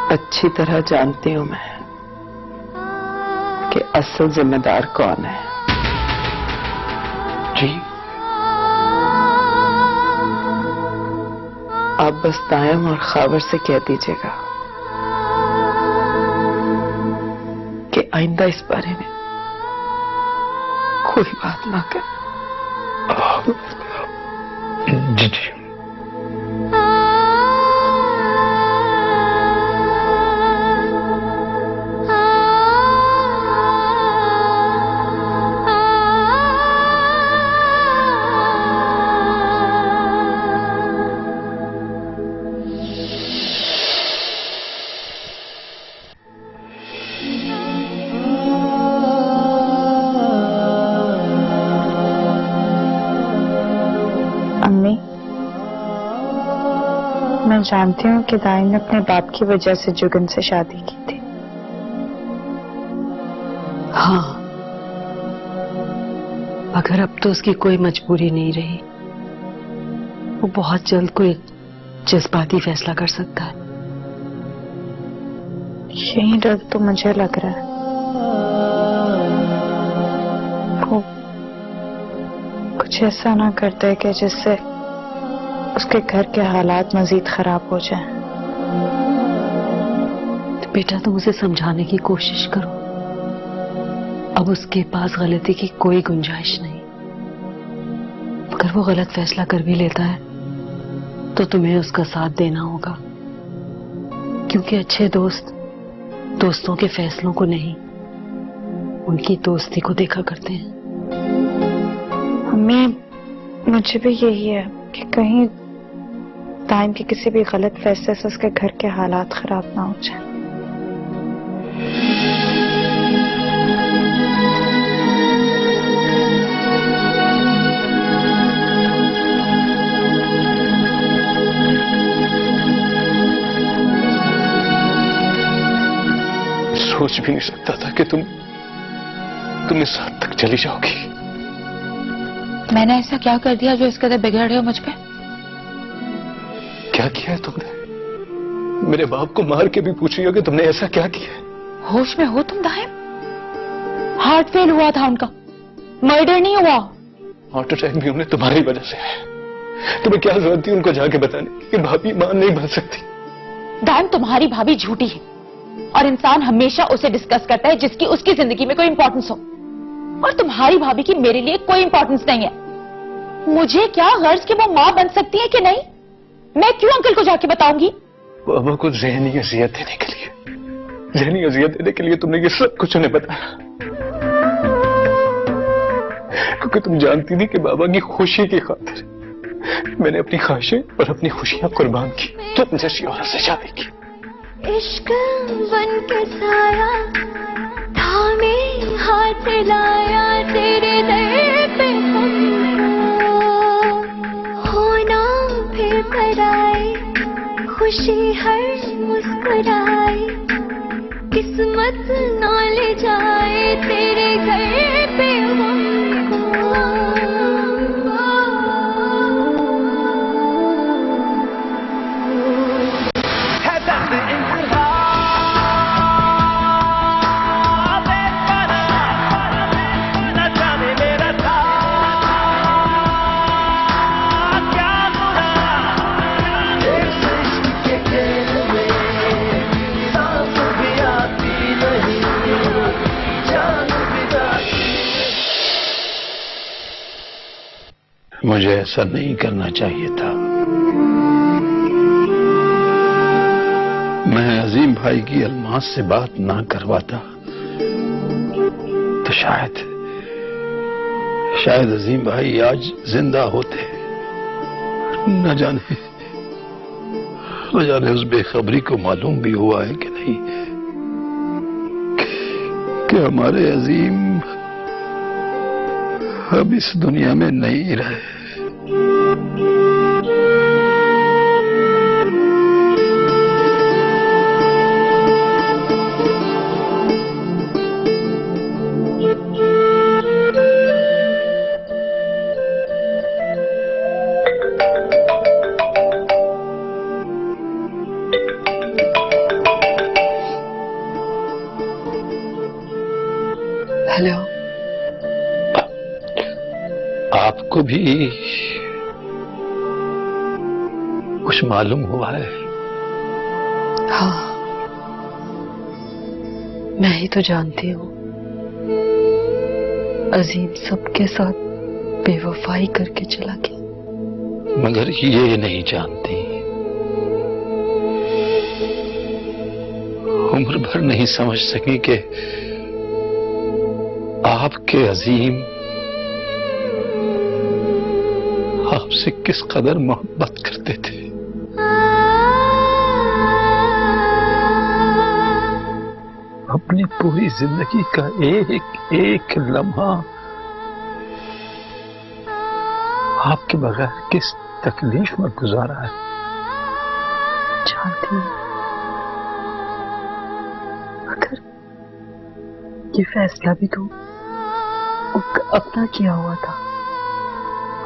अच्छी तरह जानती हूं मैं कि असल जिम्मेदार कौन है। जी, आप बस तायम और खावर से कह दीजिएगा कि आइंदा इस बारे में कोई बात ना कर। जी जी। अम्मी, मैं जानती हूँ कि दाई ने अपने बाप की वजह से जुगन से शादी की थी। हाँ, मगर अब तो उसकी कोई मजबूरी नहीं रही। वो बहुत जल्द कोई जज्बाती फैसला कर सकता है। यही डर तो मुझे लग रहा है। वो कुछ ऐसा ना करता है कि जिससे उसके घर के हालात मजीद खराब हो जाएं। तो बेटा, तुम उसे समझाने की कोशिश करो। अब उसके पास गलती की कोई गुंजाइश नहीं। अगर वो गलत फैसला कर भी लेता है तो तुम्हें उसका साथ देना होगा, क्योंकि अच्छे दोस्त दोस्तों के फैसलों को नहीं, उनकी दोस्ती को देखा करते हैं। मम्मी, मुझे भी यही है कि कहीं टाइम के किसी भी गलत फैसले से उसके घर के हालात खराब ना हो जाए। सोच भी नहीं सकता था कि तुम इस हद तक चली जाओगी। मैंने ऐसा क्या कर दिया जो इस कदर बिगड़ रहे हो मुझ पे? क्या किया है तुमने? मेरे बाप को मार के भी पूछिए कि तुमने ऐसा क्या किया है। होश में हो तुम दाहिम? हार्ट फेल हुआ था उनका, मर्डर नहीं हुआ। हार्ट अटैक भी उन्हें तुम्हारी वजह से है। तुम्हें क्या जरूरत थी उनको जाके बताने की कि भाभी मां नहीं बन सकती? दाहिम, तुम्हारी भाभी झूठी है और इंसान हमेशा उसे डिस्कस करता है जिसकी उसकी जिंदगी में कोई इंपॉर्टेंस हो, और तुम्हारी भाभी की मेरे लिए कोई इंपॉर्टेंस नहीं है। मुझे क्या गर्ज कि वो मां बन सकती है कि नहीं? मैं क्यों अंकल को जाके बताऊंगी? बाबा को ज़हनी अजियत देने के लिए, ज़हनी अजियत देने के लिए तुमने ये सब कुछ उन्हें बताया, क्योंकि तुम जानती थी कि बाबा की खुशी की खातिर मैंने अपनी ख्वाहिशें और अपनी खुशियां कुर्बान की तुम जैसी औरत से शादी की। इश्क बन के साया थामे हाथ लाया तेरे दर पे हमको, होना फिर पराए खुशी हर मुस्कुराए, किस्मत ना ले जाए तेरे घर पे हमको। मुझे ऐसा नहीं करना चाहिए था। मैं अजीम भाई की अलमास से बात ना करवाता तो शायद अजीम भाई आज जिंदा होते। न जाने उस बेखबरी को मालूम भी हुआ है कि नहीं कि हमारे अजीम अब इस दुनिया में नहीं रहे। आपको भी कुछ मालूम हुआ है? हाँ, मैं ही तो जानती हूँ। अजीम सबके साथ बेवफाई करके चला गया। मगर ये नहीं जानती, उम्र भर नहीं समझ सकी कि आपके अजीम आपसे किस कदर मोहब्बत करते थे। अपनी पूरी जिंदगी का एक एक लम्हा आपके बगैर किस तकलीफ में गुजारा है। जानती हूँ, मगर ये फैसला भी तो उनका अपना किया हुआ था।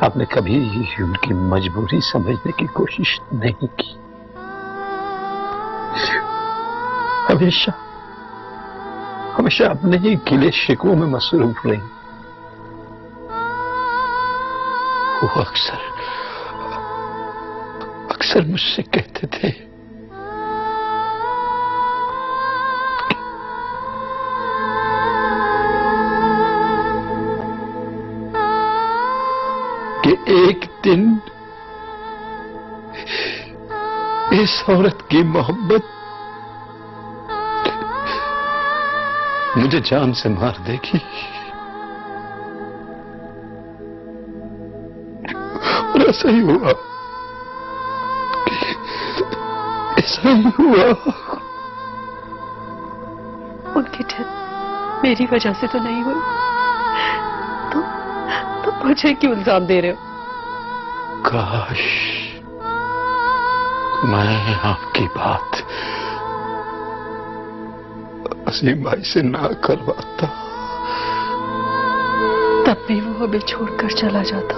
आपने कभी उनकी मजबूरी समझने की कोशिश नहीं की। हमेशा हमेशा अपने ही गिले शिकवों में मसरूफ रही। वो अक्सर अक्सर मुझसे कहते थे कि एक दिन इस औरत की मोहब्बत मुझे जान से मार देगी। और ऐसा ही हुआ, ऐसा ही हुआ। उनकी डेथ मेरी वजह से तो नहीं हुई, तो मुझे क्यों इल्जाम दे रहे हो? काश मैं आपकी बात असीम भाई से ना करवाता। तब भी वो हमें छोड़कर चला जाता।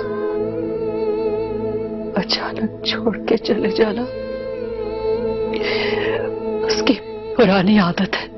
अचानक छोड़ के चले जाना उसकी पुरानी आदत है।